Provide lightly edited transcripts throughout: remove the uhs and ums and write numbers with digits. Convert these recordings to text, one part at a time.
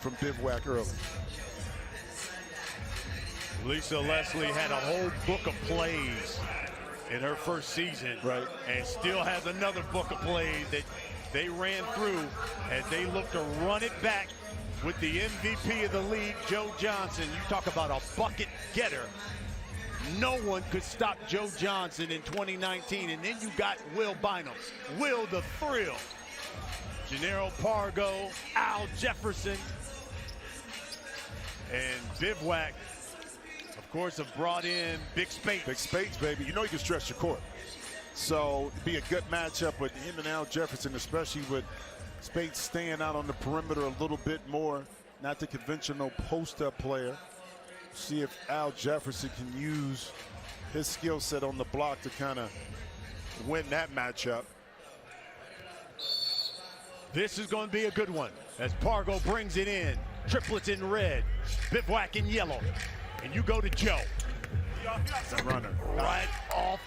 from Bivouac early. Lisa Leslie had a whole book of plays in her first season, right, and still has another book of plays that they ran through as they look to run it back with the MVP of the league, Joe Johnson. You talk about a bucket getter. No one could stop Joe Johnson in 2019. And then you got Will Bynum, Will the Thrill, Gennaro Pargo, Al Jefferson, and Bivouac, of course, have brought in Big Spates. Big Spates, baby. You know you can stretch your court. So it'd be a good matchup with him and Al Jefferson, especially with Spates staying out on the perimeter a little bit more, not the conventional post-up player. See if Al Jefferson can use his skill set on the block to kind of win that matchup. This is going to be a good one as Pargo brings it in. Triplets in red, Bivouac in yellow. And you go to Joe. The runner. Right off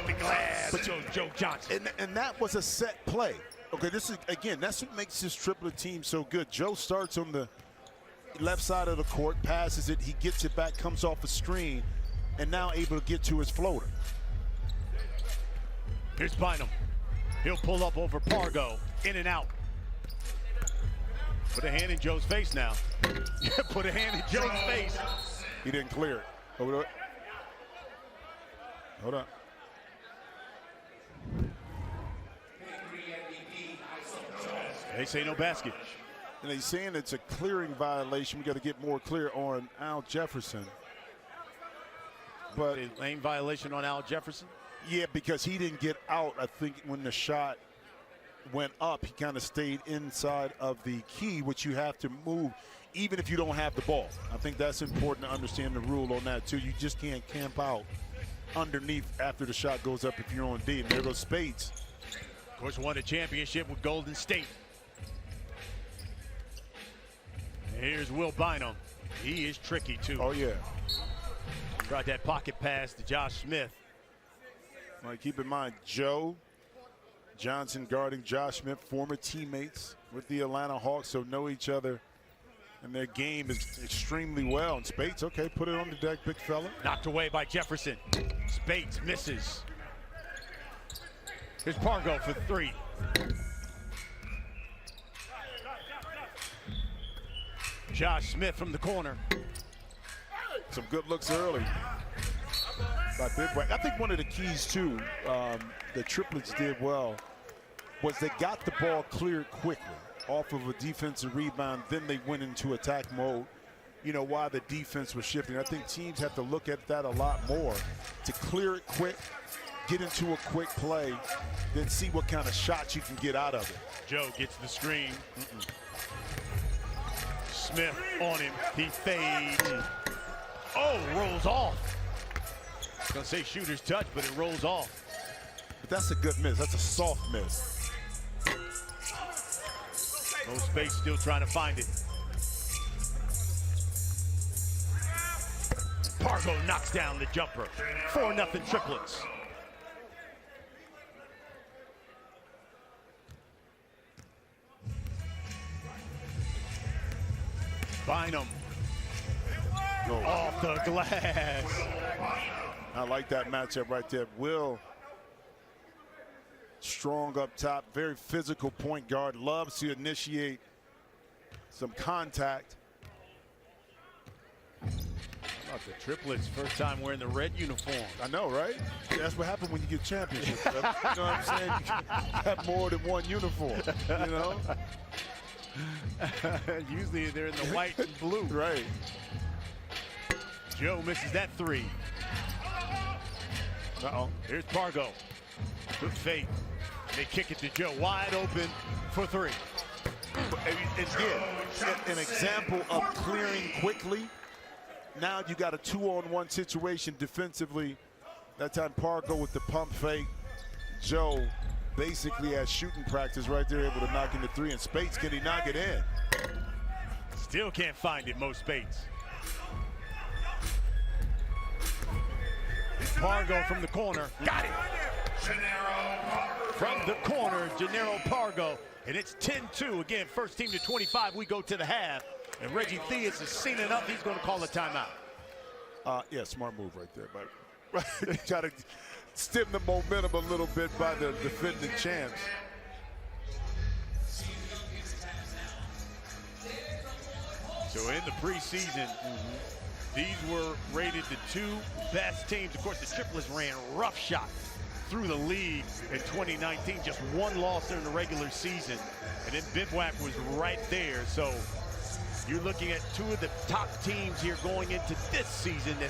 the glass. But Joe Johnson. And that was a set play. Okay, this is, again, that's what makes this triplet team so good. Joe starts on the left side of the court, passes it, he gets it back, comes off a screen, and now able to get to his floater. Here's Bynum. He'll pull up over Pargo, in and out. Put a hand in Joe's face now. Put a hand in Joe's face. He didn't clear it. Hold on. Hold on. They say no basket. And he's saying it's a clearing violation. We got to get more clear on Al Jefferson. But a lane violation on Al Jefferson? Yeah, because he didn't get out. I think when the shot went up, he kind of stayed inside of the key, which you have to move even if you don't have the ball. I think that's important to understand the rule on that too. You just can't camp out underneath after the shot goes up if you're on D. And there goes Spates. Of course, won a championship with Golden State. Here's Will Bynum. He is tricky too. Oh yeah. Tried that pocket pass to Josh Smith. All right, keep in mind, Joe Johnson guarding Josh Smith, former teammates with the Atlanta Hawks, so know each other. And their game is extremely well. And Spates, okay, put it on the deck, big fella. Knocked away by Jefferson. Spates misses. Here's Pargo for three. Josh Smith from the corner. Some good looks early by Bivouac. I think one of the keys too, the Triplets did well, was they got the ball cleared quickly off of a defensive rebound, then they went into attack mode, you know, while the defense was shifting. I think teams have to look at that a lot more, to clear it quick, get into a quick play, then see what kind of shots you can get out of it. Joe gets the screen. Smith on him, he fades. Oh, rolls off. I was gonna say shooter's touch, but it rolls off. But that's a good miss, that's a soft miss. No Spates still trying to find it. Pargo knocks down the jumper. 4-0 Triplets. Bynum. Off the glass. I like that matchup right there. Will, strong up top, very physical point guard, loves to initiate some contact. How about the Triplets, first time wearing the red uniform? I know, right? That's what happened when you get championships. You know what I'm saying? You can have more than one uniform, you know? Usually they're in the white and blue. Right. Joe misses that three. Uh-oh. Here's Pargo. Good fake. They kick it to Joe. Wide open for three. Again, an example of clearing quickly. Now you got a 2-on-1 situation defensively. That time Pargo with the pump fake. Joe basically has shooting practice right there, able to knock in the three. And Spates, can he knock it in? Still can't find it, Mo Spates. Pargo from the corner. Got it. From the corner, Gennaro Pargo. And it's 10-2. Again, first team to 25. We go to the half. And Reggie Theus has seen enough. He's going to call a timeout. Yeah, smart move right there. But try to stem the momentum a little bit by the defending champs. So in the preseason, these were rated the 2 best teams. Of course, the Triplets ran roughshod through the league in 2019. Just 1 loss during the regular season. And then Bivouac was right there. So you're looking at 2 of the top teams here going into this season that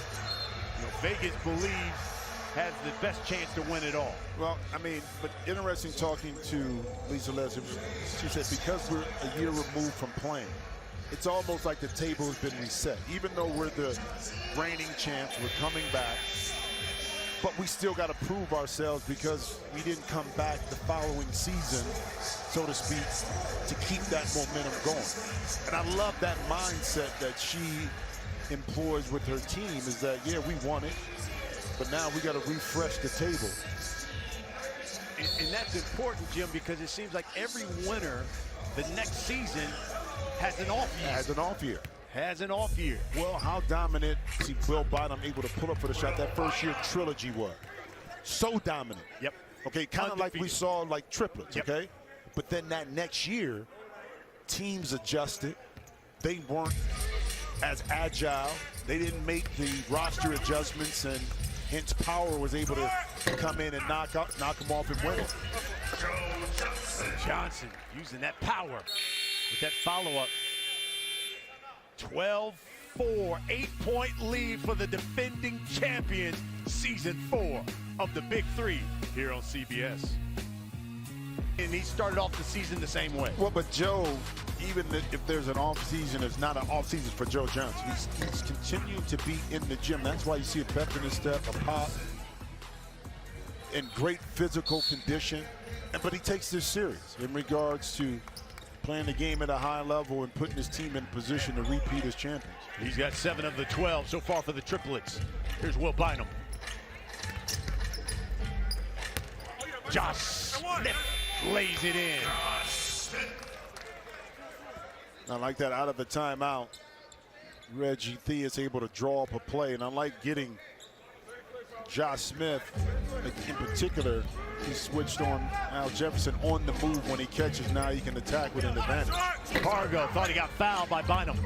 Vegas believes has the best chance to win it all. Well, I mean, but interesting talking to Lisa Leslie. She said because we're a year removed from playing, it's almost like the table has been reset. Even though we're the reigning champs, we're coming back, but we still got to prove ourselves because we didn't come back the following season, so to speak, to keep that momentum going. And I love that mindset that she employs with her team is that, yeah, we won it, but now we got to refresh the table. And that's important, Jim, because it seems like every winner the next season has an off year. Has an off year. Has an off year. Well, how dominant, see Will Bynum able to pull up for the shot that first year trilogy was. So dominant. Yep. Okay, kind of like we saw like Triplets, yep. Okay? But then that next year, teams adjusted. They weren't as agile. They didn't make the roster adjustments, and hence Power was able to come in and knock them off and win it. Johnson using that power with that follow-up. 12-4, 8-point lead for the defending champions, season 4 of the Big 3 here on CBS. And he started off the season the same way. Well, but Joe, even if there's an off season, it's not an off season for Joe Johnson. He's continuing to be in the gym. That's why you see a pep in his step, a pop, in great physical condition. But he takes this serious in regards to playing the game at a high level and putting his team in position to repeat as champions. He's got 7 of the 12 so far for the Triplets. Here's Will Bynum. Josh Smith lays it in. I like that out of the timeout. Reggie Theus able to draw up a play, and I like getting Josh Smith in particular. He switched on Al Jefferson on the move when he catches. Now he can attack with an advantage. Pargo thought he got fouled by Bynum.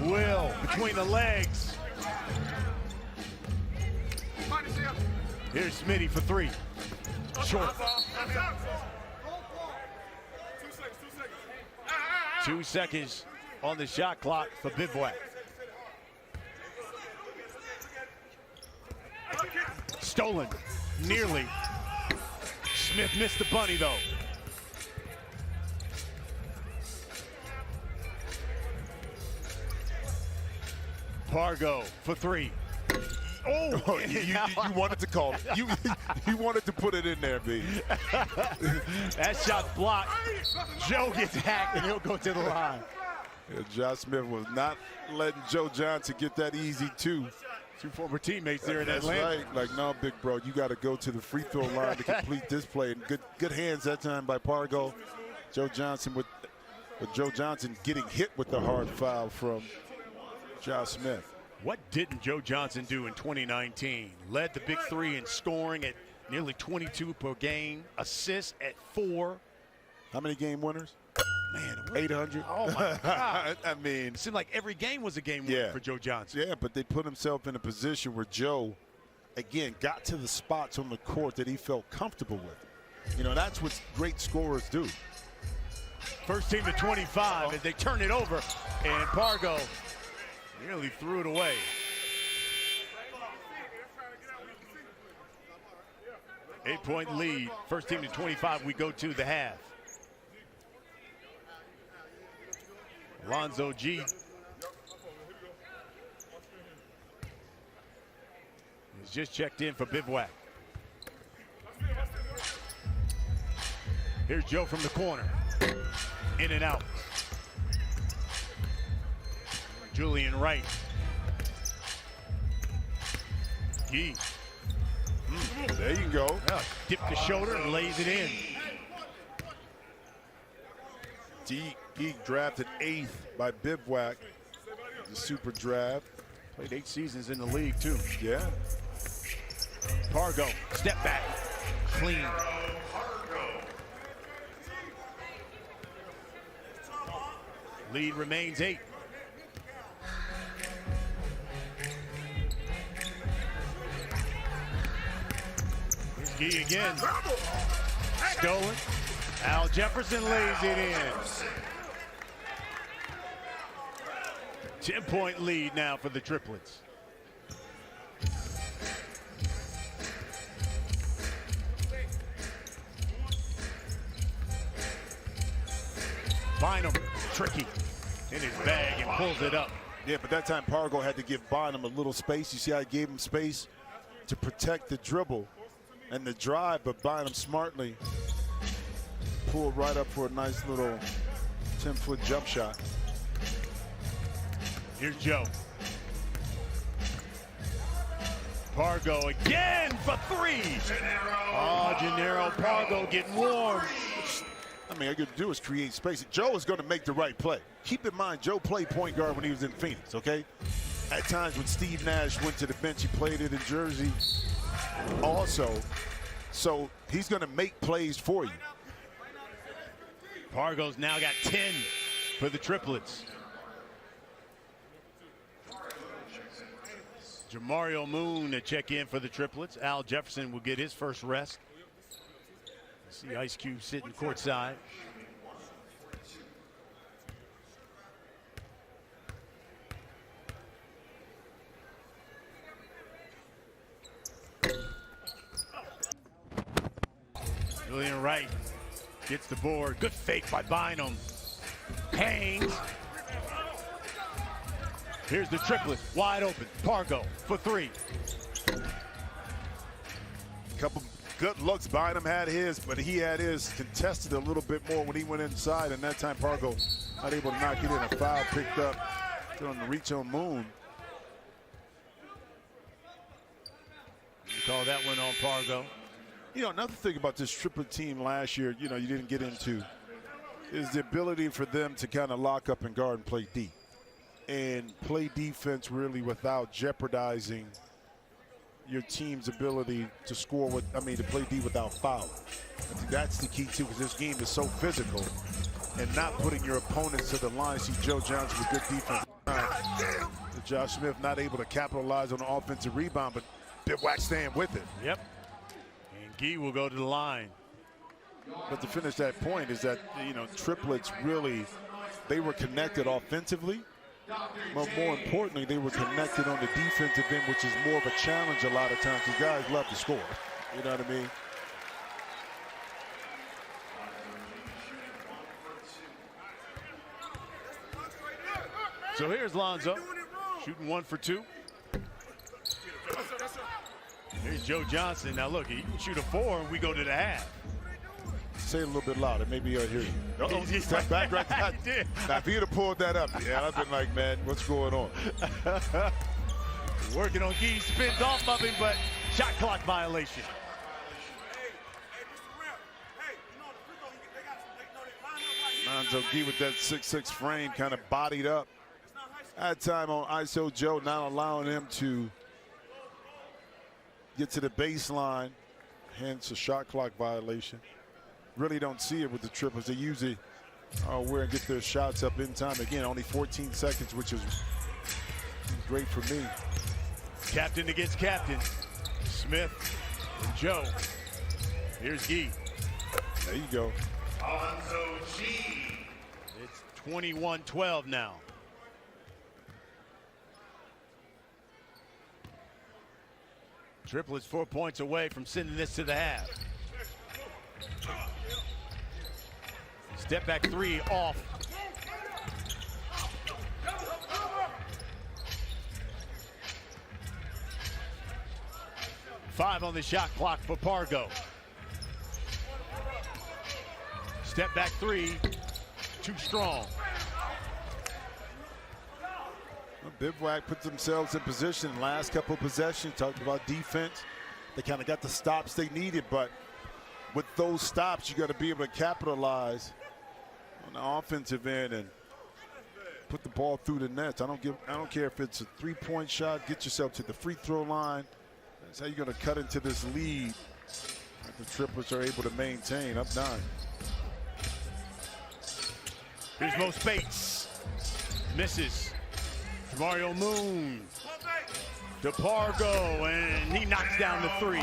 Will between the legs. Here's Smitty for 3. Short. 2 seconds on the shot clock for Bivouac. Stolen, nearly. Smith missed the bunny though. Pargo for 3. Oh, you wanted to call it. You wanted to put it in there, B. That shot's blocked. Joe gets hacked and he'll go to the line. Yeah, Josh Smith was not letting Joe Johnson get that easy 2. 2 former teammates there in That's Atlanta. right. Like, no, big bro, you got to go to the free throw line to complete this play. And good hands that time by Pargo. Joe Johnson with Joe Johnson getting hit with the hard foul from Josh Smith. What didn't Joe Johnson do in 2019? Led the Big 3 in scoring at nearly 22 per game. Assists at 4. How many game winners? Man, 800. Oh my God! I mean, it seemed like every game was a game winner for Joe Johnson. Yeah, but they put himself in a position where Joe, again, got to the spots on the court that he felt comfortable with. You know, that's what great scorers do. First team to 25 as they turn it over, and Pargo nearly threw it away. Eight-point lead. First team to 25. We go to the half. Lonzo G. He's just checked in for Bivouac. Here's Joe from the corner. In and out. Julian Wright. Gee. There you go. Dip the shoulder and lays it in. He drafted 8th by Bivouac, the super draft. Played 8 seasons in the league, too. Yeah. Pargo, step back, clean. Lead remains 8. Here's Gee again. Stolen. Al Jefferson lays it in. 10-point lead now for the Triplets. Bynum, tricky, in his bag and pulls it up. Yeah, but that time Pargo had to give Bynum a little space. You see how he gave him space to protect the dribble and the drive, but Bynum smartly pulled right up for a nice little 10-foot jump shot. Here's Joe. Pargo again for 3. Oh, Gennaro Pargo getting warm. I mean, all you got to do is create space. Joe is going to make the right play. Keep in mind, Joe played point guard when he was in Phoenix, okay? At times when Steve Nash went to the bench, he played it in Jersey also. So he's going to make plays for you. Pargo's now got 10 for the Triplets. Jamario Moon to check in for the Triplets. Al Jefferson will get his first rest. See Ice Cube sitting courtside. Julian Wright gets the board. Good fake by Bynum. Hangs. Here's the triplet, wide open. Pargo for 3. Couple good looks. Bynum had his, but he had his contested a little bit more when he went inside, and that time Pargo not able to knock it in. A foul picked up on the reach on Moon. You call that one on Pargo. You know, another thing about this triplet team last year, you know, you didn't get into, is the ability for them to kind of lock up and guard and play deep. And play defense really without jeopardizing your team's ability to score with, to play D without fouling. I think that's the key too, because this game is so physical, and not putting your opponents to the line. See Joe Johnson with good defense. Josh Smith not able to capitalize on the offensive rebound, but Bivouac staying with it. Yep. And Gee will go to the line. But to finish that point is that, you know, Triplets really, they were connected offensively. But more importantly, they were connected on the defensive end, which is more of a challenge a lot of times, because guys love to score. You know what I mean? So here's Lonzo, shooting 1 for 2. Here's Joe Johnson. Now look, he can shoot a 4 and we go to the half. Say it a little bit louder. Maybe he'll hear you. Uh-oh, step back right now. I did. Now, if he'd have pulled that up, yeah, I've been like, man, what's going on? Working on Gee, spins off of him, but shot clock violation. Lonzo Gee with that 6'6" frame kind of bodied up. Had time on ISO Joe, not allowing him to get to the baseline, hence a shot clock violation. Really don't see it with the Triplets. They usually where and get their shots up in time. Again, only 14 seconds, which is great for me. Captain against captain. Smith and Joe. Here's Gee. There you go. It's 21-12 now. Triplets 4 points away from sending this to the half. Step back 3 off. Five on the shot clock for Pargo. Step back 3, too strong. Well, Bivouac put themselves in position last couple of possessions. Talked about defense. They kind of got the stops they needed, but with those stops, you got to be able to capitalize on the offensive end and put the ball through the nets. I don't care if it's a three-point shot. Get yourself to the free throw line. That's how you're going to cut into this lead that the Triplets are able to maintain. Up 9. Here's Mo Spates. Misses. Mario Moon. DePargo, and he knocks down the 3.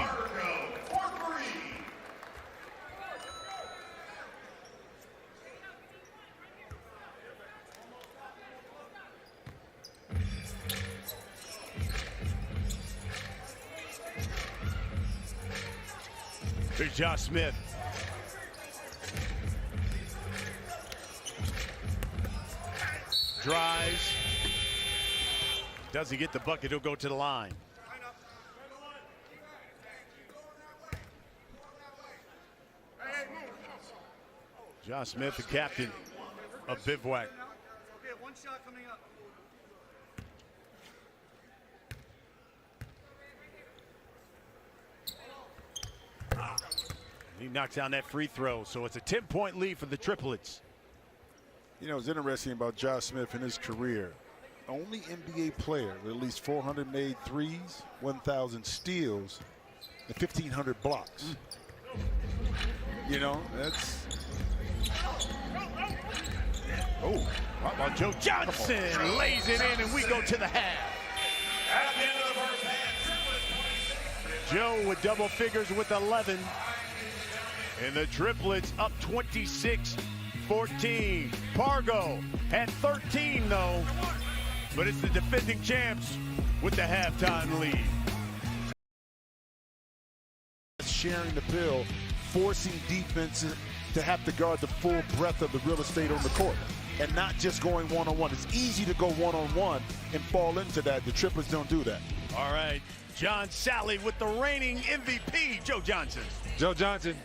Here's Josh Smith. Drives. Does he get the bucket? He'll go to the line. Josh Smith, the captain of Bivouac. Okay, one shot coming up. He knocks down that free throw, so it's a 10-point lead for the Triplets. You know, it's interesting about Josh Smith in his career. Only NBA player with at least 400 made threes, 1,000 steals, and 1,500 blocks. You know, that's... Oh, how about Joe Johnson lays it in, and we go to the half. Joe with double figures with 11. And the Triplets up 26-14. Pargo had 13, though. But it's the defending champs with the halftime lead. Sharing the bill, forcing defenses to have to guard the full breadth of the real estate on the court and not just going one-on-one. It's easy to go one-on-one and fall into that. The Triplets don't do that. All right, John Sally with the reigning MVP, Joe Johnson. Joe Johnson,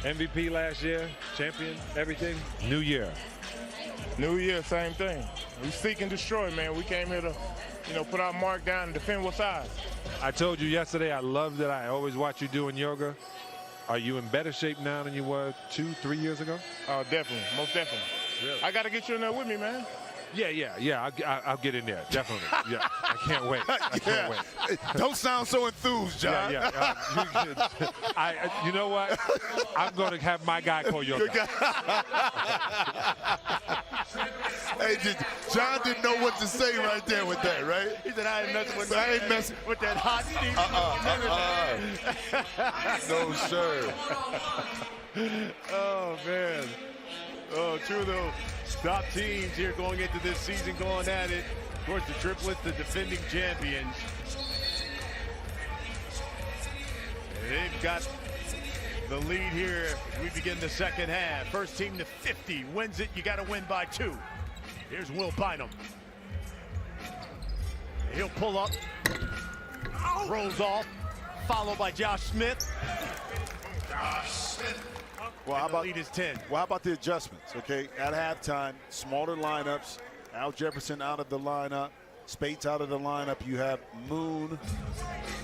MVP last year, champion, everything. New year. New year, same thing. We seek and destroy, man. We came here to, put our mark down and defend what's ours. I told you yesterday, I love that I always watch you doing yoga. Are you in better shape now than you were 2-3 years ago? Oh, definitely, most definitely. Really? I got to get you in there with me, man. Yeah. I'll get in there, definitely. Yeah, I can't wait. I can't wait. Don't sound so enthused, John. Yeah. You know what? I'm going to have my guy call your guy. Hey, John didn't know what to say right there with that, right? He said, I ain't messing with I ain't messing with that hot steam. No, sir. Oh, man. Oh, two of those top teams here going into this season, going at it. Of course, the Triplets, the defending champions. They've got the lead here as we begin the second half. First team to 50 wins it. You got to win by 2. Here's Will Bynum. He'll pull up, rolls off, followed by Josh Smith. Well, how about lead is 10? Well, how about the adjustments? Okay, at halftime, smaller lineups. Al Jefferson out of the lineup, Spates out of the lineup. You have Moon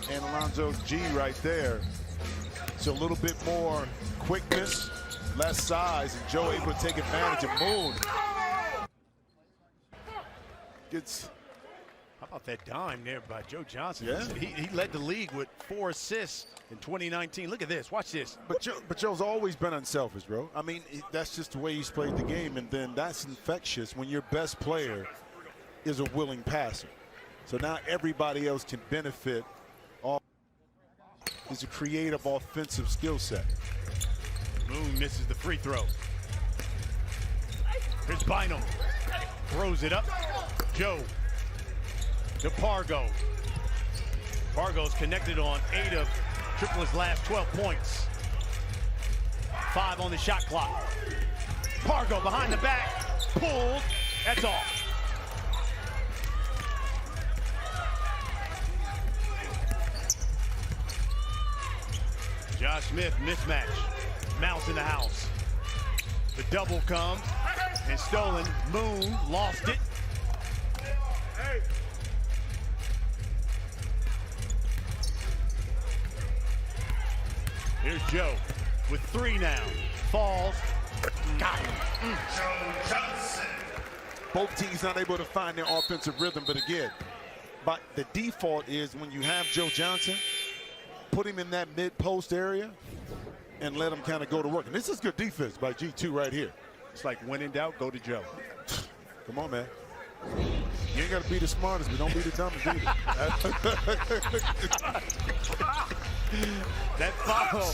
and Alonzo G right there. So a little bit more quickness, less size, and Joe able to take advantage of Moon. How about that dime there by Joe Johnson? Yeah. He led the league with 4 assists in 2019. Look at this. Watch this. But Joe's always been unselfish, bro. I mean, that's just the way he's played the game, and then that's infectious when your best player is a willing passer. So now everybody else can benefit. It's a creative offensive skill set. Moon misses the free throw. Here's Bynum. Throws it up. Joe to Pargo. Pargo's connected on 8 of Triplets' last 12 points. 5 on the shot clock. Pargo behind the back. Pulled. That's all. Josh Smith, mismatch. Mouse in the house. The double comes and stolen. Moon lost it. Here's Joe with 3 now. Falls. Got him. Both teams not able to find their offensive rhythm, but again, but the default is when you have Joe Johnson, put him in that mid-post area and let him kind of go to work. And this is good defense by G2 right here. It's like when in doubt, go to Joe. Come on, man. You ain't got to be the smartest, but don't be the dumbest either. That foul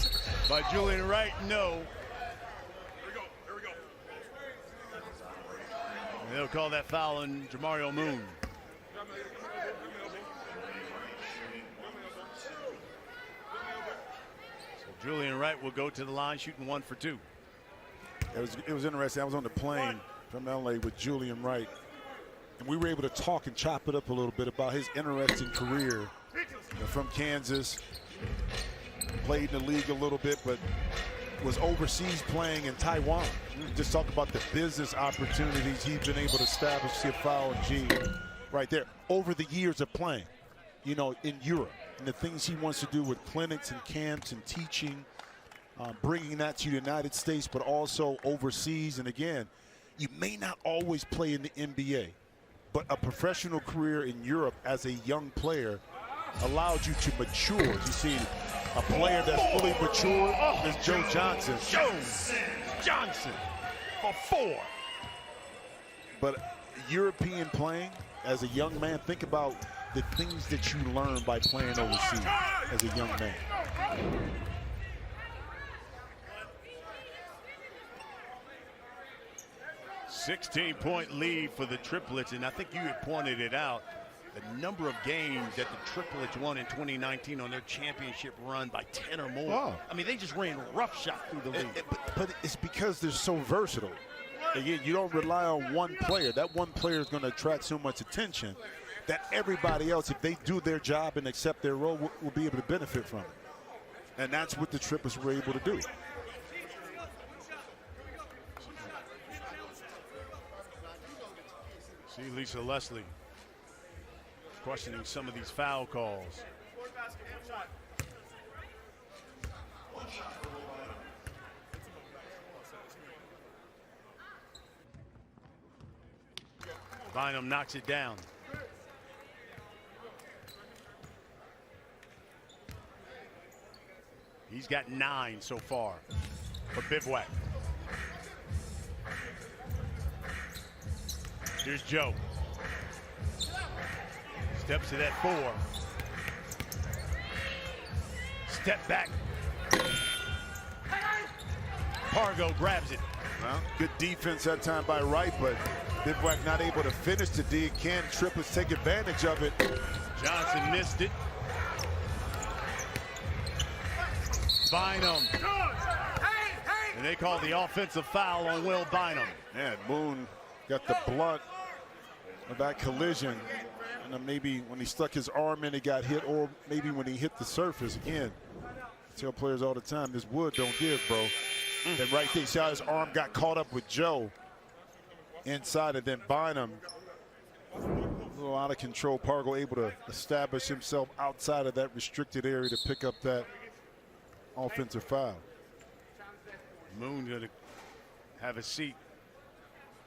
by Julian Wright, no. Here we go. They'll call that foul on Jamario Moon. So Julian Wright will go to the line shooting 1 for 2. It was interesting. I was on the plane from LA with Julian Wright, and we were able to talk and chop it up a little bit about his interesting career. From Kansas, played in the league a little bit, but was overseas playing in Taiwan. Just talk about the business opportunities he's been able to establish. See a foul, G, right there. Over the years of playing, you know, in Europe, and the things he wants to do with clinics and camps and teaching, bringing that to the United States, but also overseas. And again, you may not always play in the NBA, but a professional career in Europe as a young player allowed you to mature. You see a player that's fully matured is Joe Johnson. Johnson for 4. But European playing as a young man, think about the things that you learn by playing overseas as a young man. 16-point lead for the Triplets, and I think you had pointed it out. The number of games that the Triplets won in 2019 on their championship run by 10 or more. Wow. I mean, they just ran roughshod through the league. But it's because they're so versatile. Again, you don't rely on one player. That one player is going to attract so much attention that everybody else, if they do their job and accept their role, will be able to benefit from it. And that's what the Triplets were able to do. See Lisa Leslie questioning some of these foul calls. Bynum knocks it down. He's got 9 so far for Bivouac. Here's Joe. Steps to that 4. Step back. Pargo grabs it. Well, good defense that time by Wright, but Bivouac not able to finish the D. Can Triplets take advantage of it? Johnson missed it. Bynum. And they call the offensive foul on Will Bynum. And Moon got the blunt of that collision. And then maybe when he stuck his arm in, it got hit, or maybe when he hit the surface. Again, I tell players all the time, this wood don't give, bro. And right there, see how his arm got caught up with Joe inside, and then Bynum, a little out of control. Pargo able to establish himself outside of that restricted area to pick up that offensive foul. Moon gonna have a seat.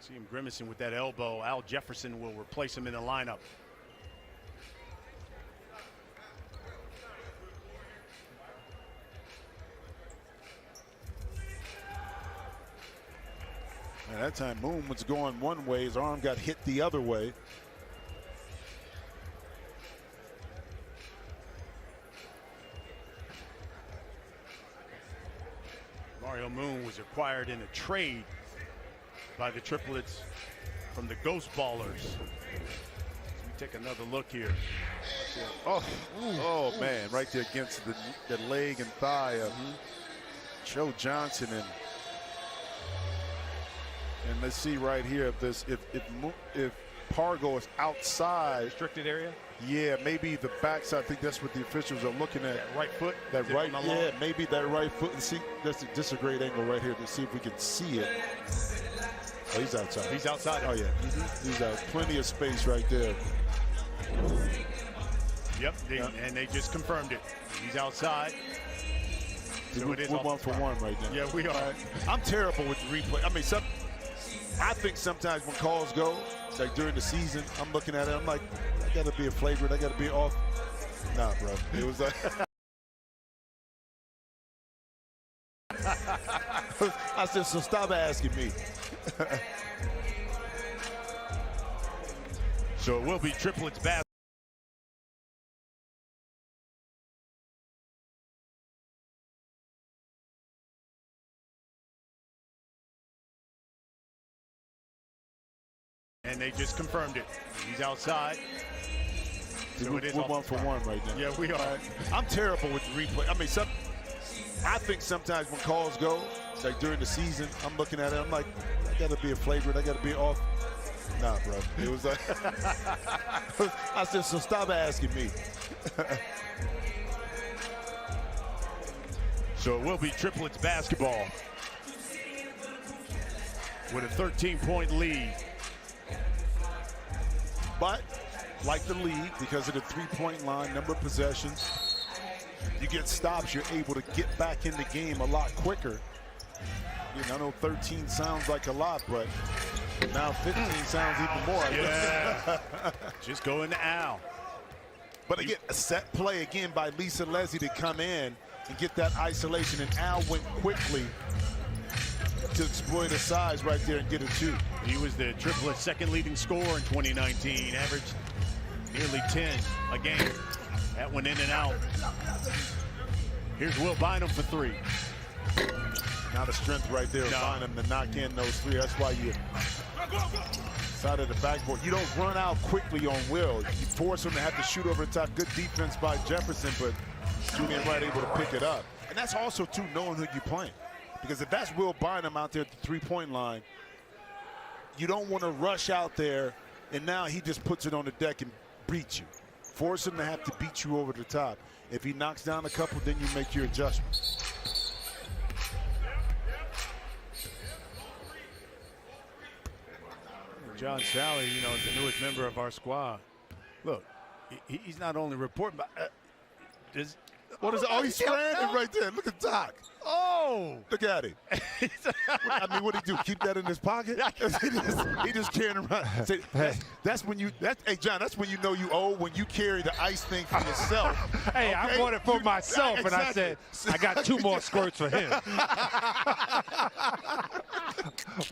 See him grimacing with that elbow. Al Jefferson will replace him in the lineup. And that time Moon was going one way, his arm got hit the other way. Mario Moon was acquired in a trade by the Triplets from the Ghost Ballers. So we take another look here. Oh man, right there against the leg and thigh of Joe Johnson. And let's see right here if Pargo is outside Restricted area. Yeah, maybe the backside. I think that's what the officials are looking at. That right foot. That right, maybe that right foot. And see, that's a great angle right here to see if we can see it. Oh, he's outside. He's outside. Oh yeah, he's out. Plenty of space right there. Yep, and they just confirmed it. He's outside. So it is we're 1 for 1 right now. Yeah, we are. I'm terrible with the replay. I mean, I think sometimes when calls go, like during the season, I'm looking at it, I'm like, I got to be a flagrant, I got to be off. Nah, bro. It was like. I said, so stop asking me. So it will be Triplets basketball. And they just confirmed it. He's outside. So we're 1 for 1 right now. Yeah, we are. I'm terrible with the replay. I mean, I think sometimes when calls go, like during the season, I'm looking at it, I'm like, I got to be a flagrant, I got to be off. Nah, bro. It was like. I said, so stop asking me. So it will be Triplets basketball with a 13-point lead. But like the league, because of the three-point line, number of possessions, you get stops, you're able to get back in the game a lot quicker. I know 13 sounds like a lot, but now 15 sounds even more. Yeah. Just going to Al. But again, a set play again by Lisa Leslie to come in and get that isolation, and Al went quickly to exploit his size right there and get a 2. He was the Triplets' second leading scorer in 2019, averaged nearly 10 a game. That went in and out. Here's Will Bynum for 3. Now the strength right there, Bynum to knock in those 3. That's why you side of the backboard. You don't run out quickly on Will. You force him to have to shoot over the top. Good defense by Jefferson, but Julian Wright able to pick it up. And that's also, too, knowing who you're playing. Because if that's Will Bynum out there at the three-point line, you don't want to rush out there, and now he just puts it on the deck and beats you. Force him to have to beat you over the top. If he knocks down a couple, then you make your adjustments. John Sally, the newest member of our squad. Look, he's not only reporting, but what is it? Oh, he's standing right there. Look at Doc. Oh! Look at him. I mean, what did he do? Keep that in his pocket? he just carrying around. That's when you. Hey, John. That's when you know you old, when you carry the ice thing for yourself. Hey, okay? I bought it for myself, and I said I got 2 more squirts for him.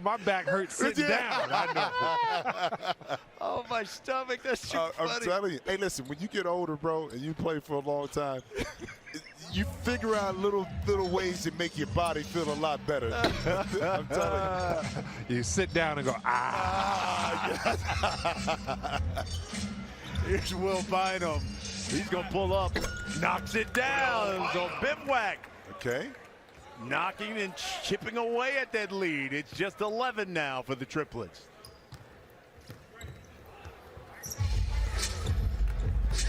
My back hurts sitting down. I know. Oh, my stomach. That's too funny. I'm telling you. Hey, listen. When you get older, bro, and you play for a long time, you figure out little ways to make your body feel a lot better. I'm telling you. You sit down and go, Here's Will Bynum. He's going to pull up. Knocks it down. So Bivouac. Okay. Knocking and chipping away at that lead. It's just 11 now for the Triplets.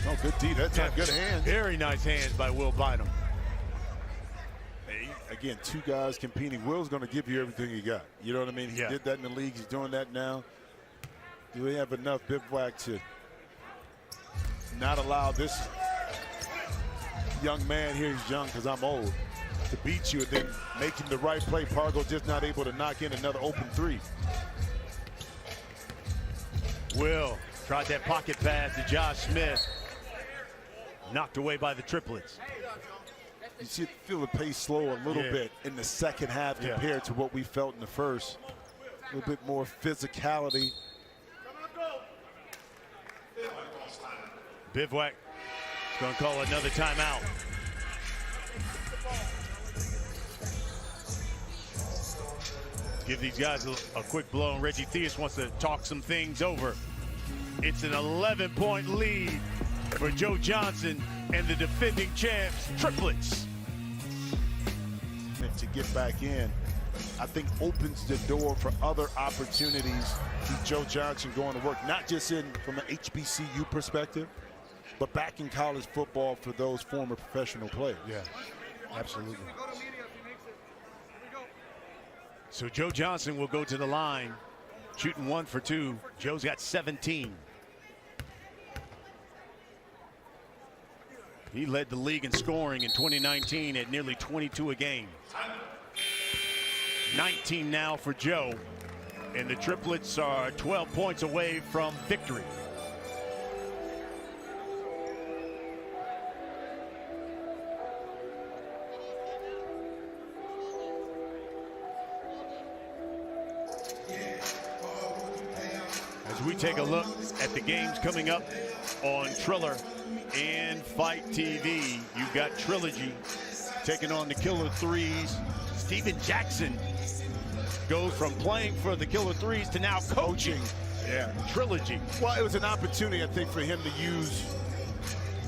Oh, good D. That's good hands. Very nice hands by Will Bynum. Hey, again, 2 guys competing. Will's going to give you everything he got. You know what I mean? He did that in the league. He's doing that now. Do we have enough Bivouac to not allow this young man here, he's young because I'm old, to beat you and then making the right play? Pargo just not able to knock in another open 3. Will tried that pocket pass to Josh Smith. Knocked away by the Triplets. You see, feel the pace slow a little bit in the second half compared to what we felt in the first. A little bit more physicality. Bivouac is going to call another timeout. Give these guys a quick blow, and Reggie Theus wants to talk some things over. It's an 11-point lead for Joe Johnson and the defending champs, Triplets. To get back in, I think opens the door for other opportunities to Joe Johnson going to work, not just from an HBCU perspective, but back in college football for those former professional players. Yeah, absolutely. So Joe Johnson will go to the line, shooting 1 for 2. Joe's got 17. He led the league in scoring in 2019 at nearly 22 a game. 19 now for Joe. And the Triplets are 12 points away from victory. As we take a look at the games coming up on Triller and Fight TV, you've got Trilogy taking on the Killer Threes. Steven Jackson goes from playing for the Killer Threes to now coaching. Yeah. Trilogy. Well, it was an opportunity, I think, for him to use,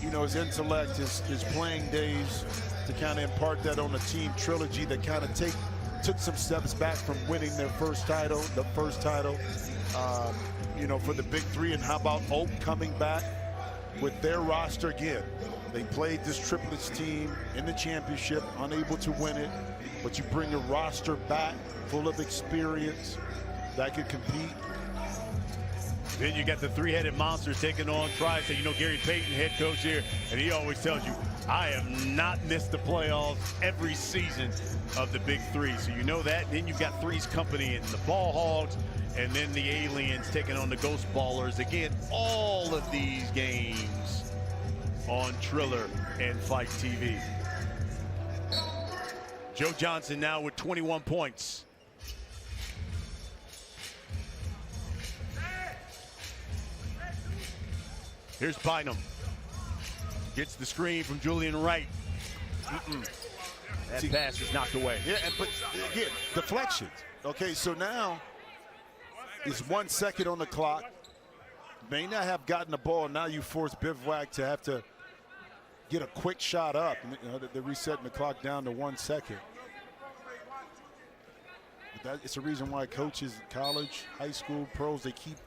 you know, his intellect, his playing days, to kind of impart that on the team. Trilogy that kind of took some steps back from winning their first title, you know, for the Big Three. And how about Oak coming back with their roster again? They played this Triplets team in the championship, unable to win it, but you bring a roster back full of experience that could compete. Then you got the three-headed monsters taking on Tri-State. You know, Gary Payton, head coach here, and he always tells you, I have not missed the playoffs every season of the Big Three. So you know that. And then you've got Three's Company and the Ball Hogs, and then the Aliens taking on the Ghost Ballers. Again, all of these games on Triller and Fight TV. Joe Johnson now with 21 points. Here's Bynum. Gets the screen from Julian Wright. That pass is knocked away. Yeah, but again, deflections. Okay, so now it's 1 second on the clock. May not have gotten the ball. Now you force Bivouac to have to get a quick shot up. You know, they're resetting the clock down to 1 second. But it's a reason why coaches, college, high school, pros, they keep.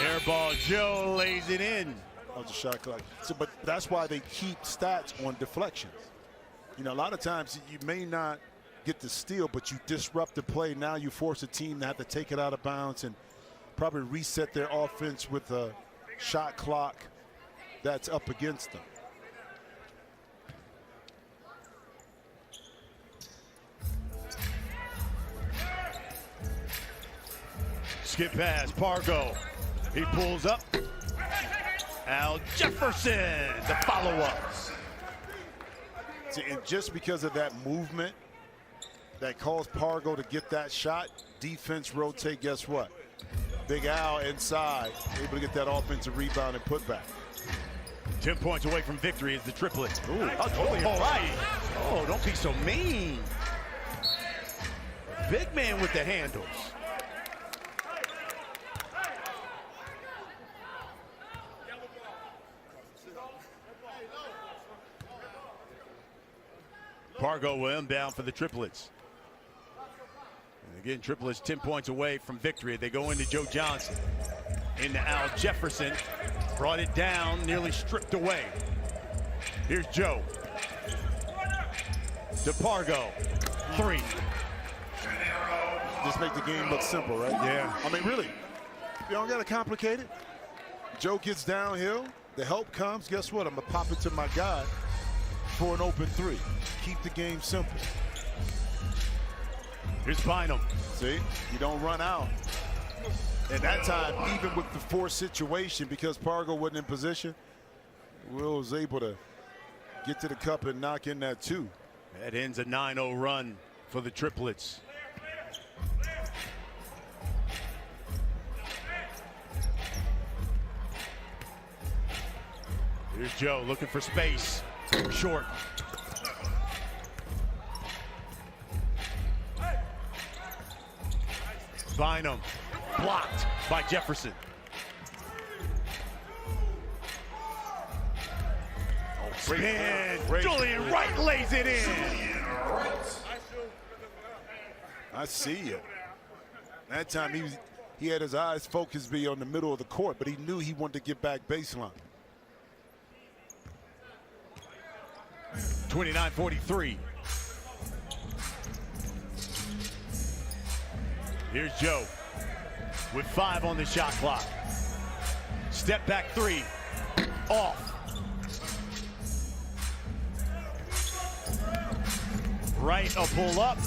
Air ball, Joe lays it in. Of the shot clock. So, but that's why they keep stats on deflections. You know, a lot of times you may not get the steal, but you disrupt the play. Now you force a team to have to take it out of bounds and probably reset their offense with a shot clock that's up against them. Skip pass, Pargo. He pulls up. Al Jefferson, the follow-up. See, and just because of that movement that caused Pargo to get that shot, defense rotate, guess what? Big Al inside, able to get that offensive rebound and put back. 10 points away from victory is the Triplets. Ooh, Oh, don't be so mean. Big man with the handles. Pargo will inbound for the Triplets. And again, Triplets 10 points away from victory. They go into Joe Johnson. Into Al Jefferson. Brought it down, nearly stripped away. Here's Joe. To Pargo. Three. Just make the game look simple, right? Yeah. I mean, really, you don't got to complicate it. Joe gets downhill. The help comes. Guess what? I'm going to pop it to my guy for an open three. Keep the game simple. Here's Bynum. See, you don't run out. And that time, even with the forced situation, because Pargo wasn't in position, Will was able to get to the cup and knock in that two. That ends a 9-0 run for the Triplets. Here's Joe looking for space. Short. Bynum blocked by Jefferson. Spin. Julian Wright lays it in. I see you. That time he had his eyes focused be on the middle of the court, but he knew he wanted to get back baseline. 29-43. Here's Joe with 5 on the shot clock. Step back three. off. Right, a pull up.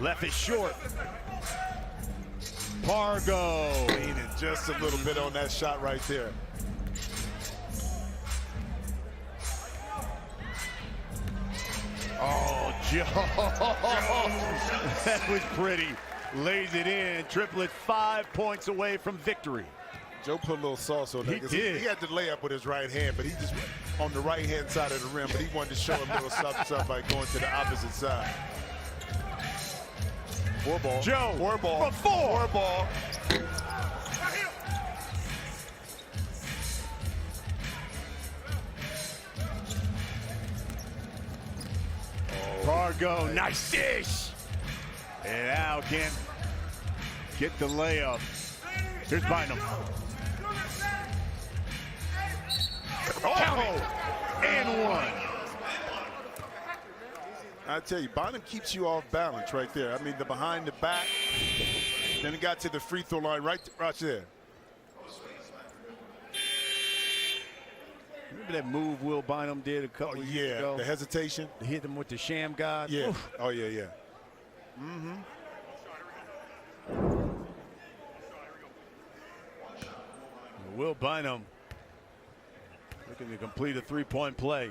Left is short. Pargo. Leaning just a little bit on that shot right there. Oh, Joe. That was pretty. Lays it in. Triplets 5 points away from victory. Joe put a little sauce on that. He did. He had to lay up with his right hand, but he just went on the right-hand side of the rim, but he wanted to show a little something by going to the opposite side. 4 ball. Joe. 4 ball. For 4. 4 ball. Pargo, nice dish. And Al can't get the layup. Here's Bynum. Oh, and 1. I tell you, Bynum keeps you off balance right there. I mean, the behind the back. Then he got to the free throw line right there. Remember that move Will Bynum did a couple years ago? The hesitation. Hit him with the sham god. Yeah. Oof. Oh, yeah. Mm-hmm. Will Bynum looking to complete a 3-point play.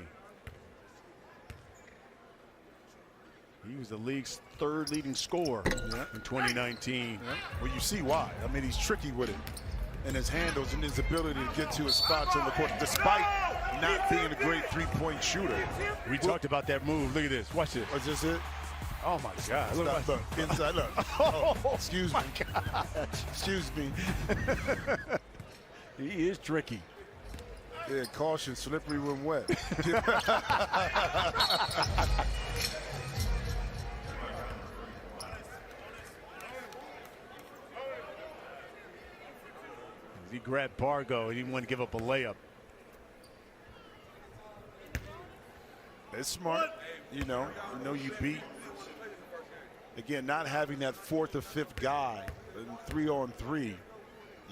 He was the league's 3rd leading scorer in 2019. Yeah. Well, you see why. I mean, he's tricky with it. And his handles and his ability to get to his spots on the court, despite not being a great 3-point shooter. We talked about that move. Look at this. Watch this. Was this it? Oh, my God. Look, inside. Look. Oh, excuse me. Excuse me. He is tricky. Yeah, caution, slippery when wet. He grabbed Pargo. He didn't want to give up a layup. It's smart. You know you beat. Again, not having that 4th or 5th guy in 3-on-3. You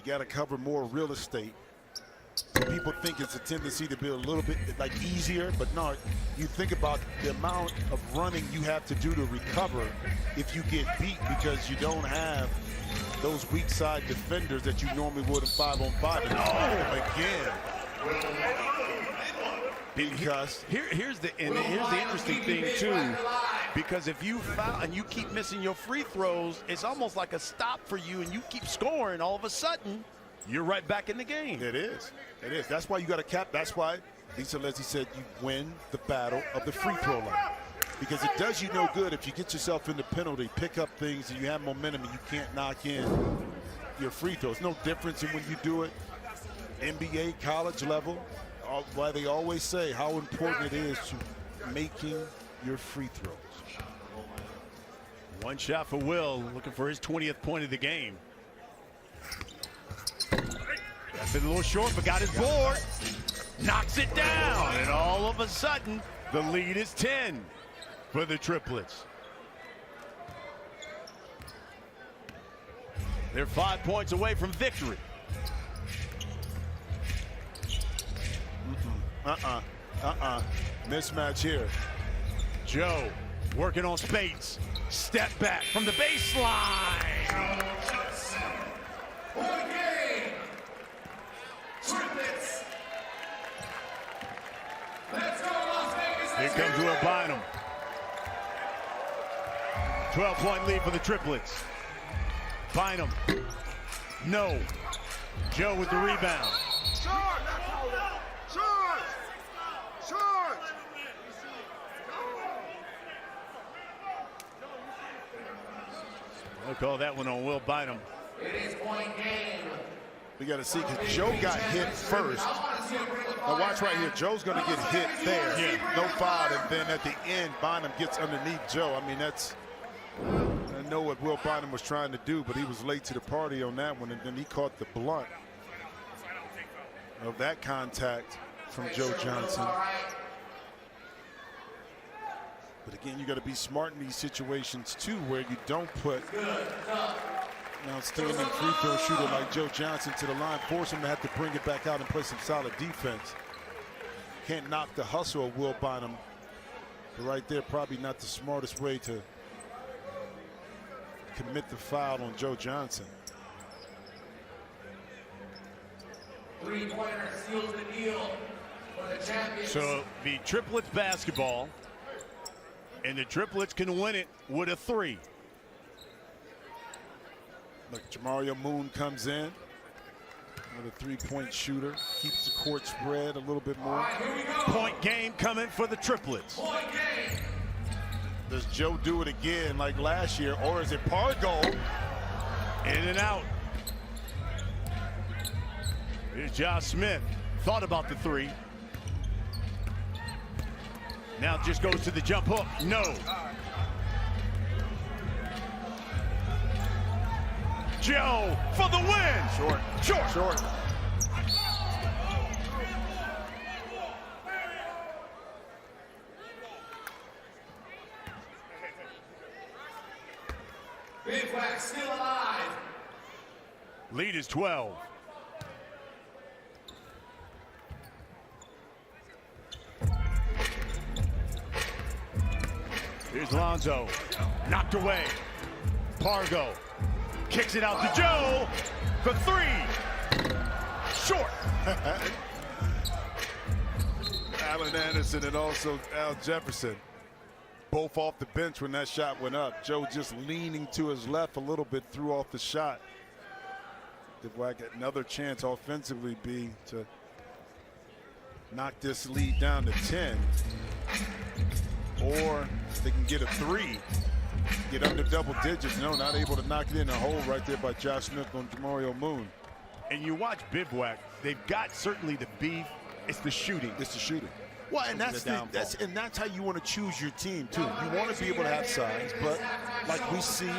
got to cover more real estate. People think it's a tendency to be a little bit like easier, but no, you think about the amount of running you have to do to recover if you get beat because you don't have those weak side defenders that you normally would in 5-on-5. And again, because here's the interesting thing too, because if you foul and you keep missing your free throws, it's almost like a stop for you, and you keep scoring. All of a sudden, you're right back in the game. It is. It is. That's why you got to cap. That's why Lisa Leslie said you win the battle of the free throw line. Because it does you no good if you get yourself into penalty, pick up things, and you have momentum and you can't knock in your free throws. No difference in when you do it. NBA, college level, why they always say how important it is to making your free throws. One shot for Will, looking for his 20th point of the game. That's been a little short, but got his board. Knocks it down, and all of a sudden, the lead is 10 for the Triplets. They're 5 points away from victory. Mismatch here. Joe working on Spates. Step back from the baseline. Here comes Will Bynum. 12-point lead for the Triplets. Bynum. No. Joe with the rebound. I'll call that one on Will Bynum. We got to see, because Joe got hit first. Now watch right here. Joe's going to get hit there. Yeah. No foul, and then at the end, Bynum gets underneath Joe. I mean, that's, I know what Will Bynum was trying to do, but he was late to the party on that one, and then he caught the blunt of that contact from Joe Johnson. But again, you got to be smart in these situations too, where you don't put, An outstanding free throw shooter like Joe Johnson to the line, force him to have to bring it back out and play some solid defense. Can't knock the hustle of Will Bynum, but right there, probably not the smartest way to commit the foul on Joe Johnson. Three-pointer seals the deal for the champions. So the Triplets basketball, and the Triplets can win it with a 3. Look, Jamario Moon comes in with a three-point shooter, keeps the court spread a little bit more. Point game coming for the Triplets. Point game. Does Joe do it again like last year, or is it Pargo? In and out. Here's Josh Smith. Thought about the 3. Now just goes to the jump hook. No. Joe for the win. Short. Bivouac still alive. Lead is 12. Here's Lonzo. Knocked away. Pargo kicks it out to Joe for 3. Short. Allen Anderson and also Al Jefferson, both off the bench when that shot went up. Joe just leaning to his left a little bit, threw off the shot. Bivouac get another chance offensively, B, to knock this lead down to 10. Or they can get a 3, get under double digits. No, not able to knock it in. A hole right there by Josh Smith on Jamario Moon. And you watch Bivouac, they've got certainly the beef. It's the shooting. It's the shooting. Well, and that's how you want to choose your team too. You want to be able to have size, but like we see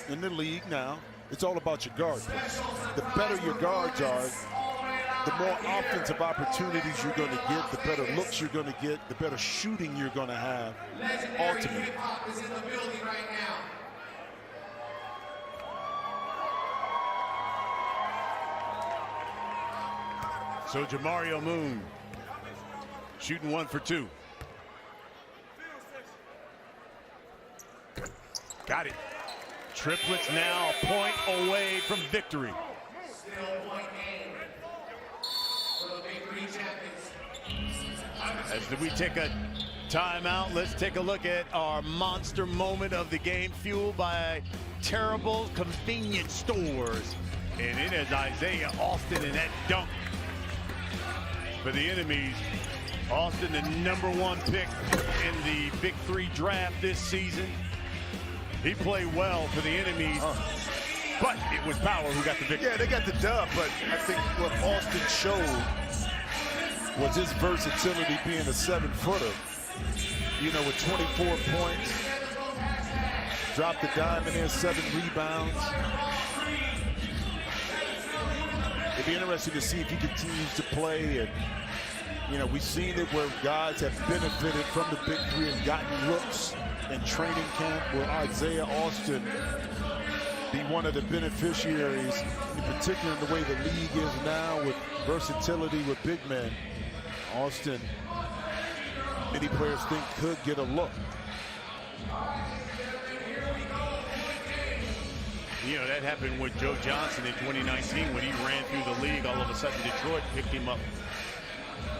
in the league now, it's all about your guard play. The better your guards are, the more offensive opportunities you're going to get, the better looks you're going to get, the better shooting you're going to have. Ultimately. Hip hop is in the building right now. So Jamario Moon shooting 1 for 2. Got it. Triplets now a point away from victory. Still point game for the BIG3 champions. As we take a timeout, let's take a look at our monster moment of the game, fueled by terrible convenience stores. And it is Isaiah Austin in that dunk. For the enemies, Austin, the #1 pick in the BIG3 draft this season. He played well for the enemies, but it was Power who got the victory. Yeah, they got the dub, but I think what Austin showed was his versatility being a 7-footer. You know, with 24 points, dropped the dime in there, 7 rebounds. It'd be interesting to see if he continues to play. And, you know, we've seen it where guys have benefited from the BIG3 and gotten looks in training camp. Will Isaiah Austin be one of the beneficiaries, in particular in the way the league is now with versatility with big men? Austin, many players think could get a look. You know, that happened with Joe Johnson in 2019 when he ran through the league. All of a sudden, Detroit picked him up.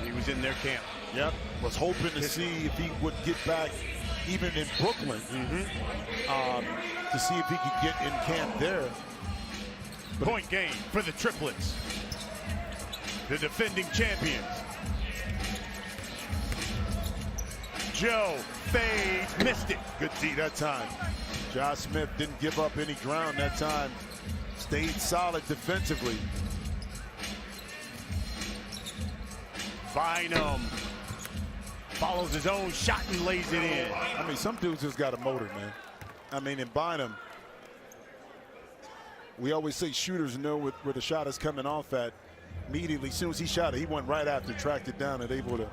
He was in their camp. Yep, was hoping to see if he would get back even in Brooklyn, to see if he could get in camp there. Point game for the Triplets, the defending champions. Joe fades, missed it. Good D that time. Josh Smith didn't give up any ground that time. Stayed solid defensively. Bynum follows his own shot and lays it in. I mean, some dudes just got a motor, man. I mean, in Bynum, we always say shooters know where the shot is coming off at. Immediately, as soon as he shot it, he went right after, tracked it down, and able to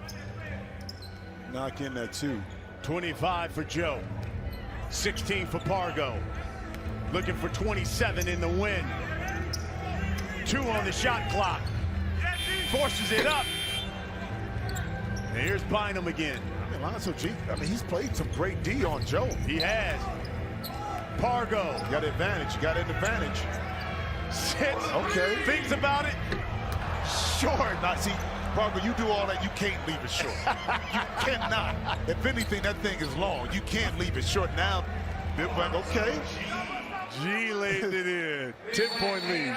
knock in that 2. 25 for Joe, 16 for Pargo. looking for 27 in the win. 2 on the shot clock. Forces it up. And here's Bynum again. Alonzo G, he's played some great D on Joe. He has. Pargo. You got an advantage. You got an advantage. Sits. Okay. Thinks about it. Short. Now, see, Pargo, you do all that, you can't leave it short. You cannot. If anything, that thing is long. You can't leave it short. Now, Bivouac, okay. G lays it in. 10-point lead.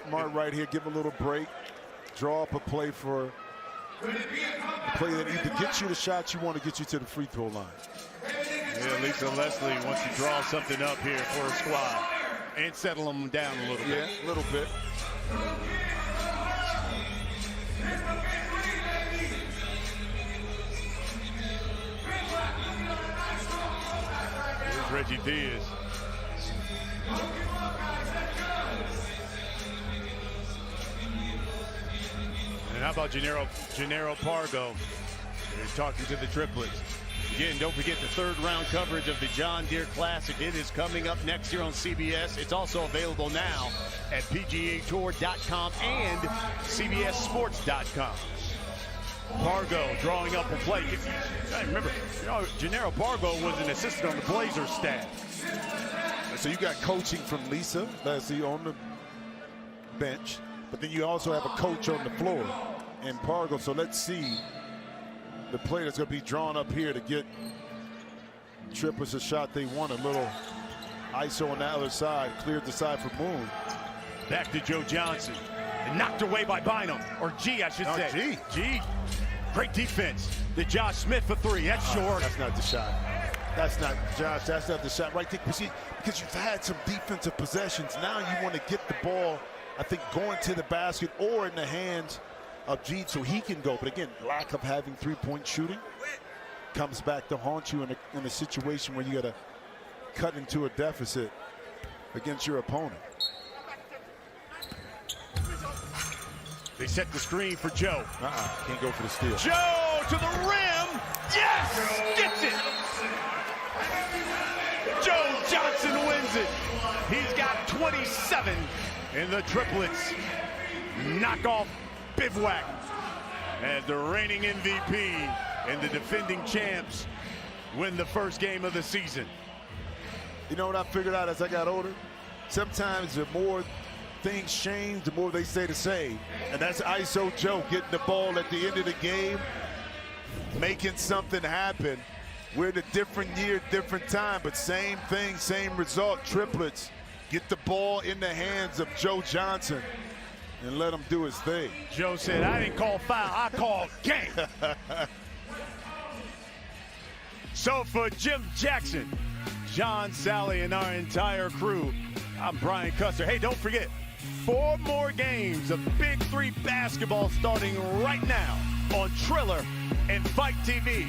Smart right here. Give a little break. Draw up a play for a play that either gets you the shots you want to get you to the free throw line. Yeah, Lisa Leslie wants to draw something up here for her squad and settle them down a little bit. Yeah, a little bit. Here's Reggie Diaz. And how about Gennaro Pargo? He's talking to the Triplets. Again, don't forget the 3rd round coverage of the John Deere Classic. It is coming up next year on CBS. It's also available now at PGAtour.com and CBSSports.com. Pargo drawing up a play. I remember, Gennaro Pargo was an assistant on the Blazers staff. So you got coaching from Lisa Leslie on the bench, but then you also have a coach on the floor in Pargo. So let's see the play that's going to be drawn up here to get Triplets a shot they want. A little ISO on the other side, cleared the side for Moon. Back to Joe Johnson. And knocked away by Bynum, or G, I should say. G. Great defense. The Josh Smith for 3. That's short. That's not the shot. That's not, Josh, that's not the shot right there. Because you've had some defensive possessions. Now you want to get the ball, I think, going to the basket or in the hands of G so he can go. But again, lack of having three-point shooting comes back to haunt you in a situation where you got to cut into a deficit against your opponent. They set the screen for Joe. Can't go for the steal. Joe to the rim. Yes! Gets it! Joe Johnson wins it. He's got 27 in the Triplets. Knock off Bivouac as the reigning MVP and the defending champs win the first game of the season. You know what I figured out as I got older? Sometimes the more things change, the more they say the same. And that's ISO Joe getting the ball at the end of the game, making something happen. We're in a different year, different time, but same thing, same result. Triplets get the ball in the hands of Joe Johnson and let him do his thing. Joe said, I didn't call foul, I called game. So for Jim Jackson, John, Sally, and our entire crew, I'm Brian Custer. Hey, don't forget, 4 more games of Big 3 basketball starting right now on Triller and Fight TV.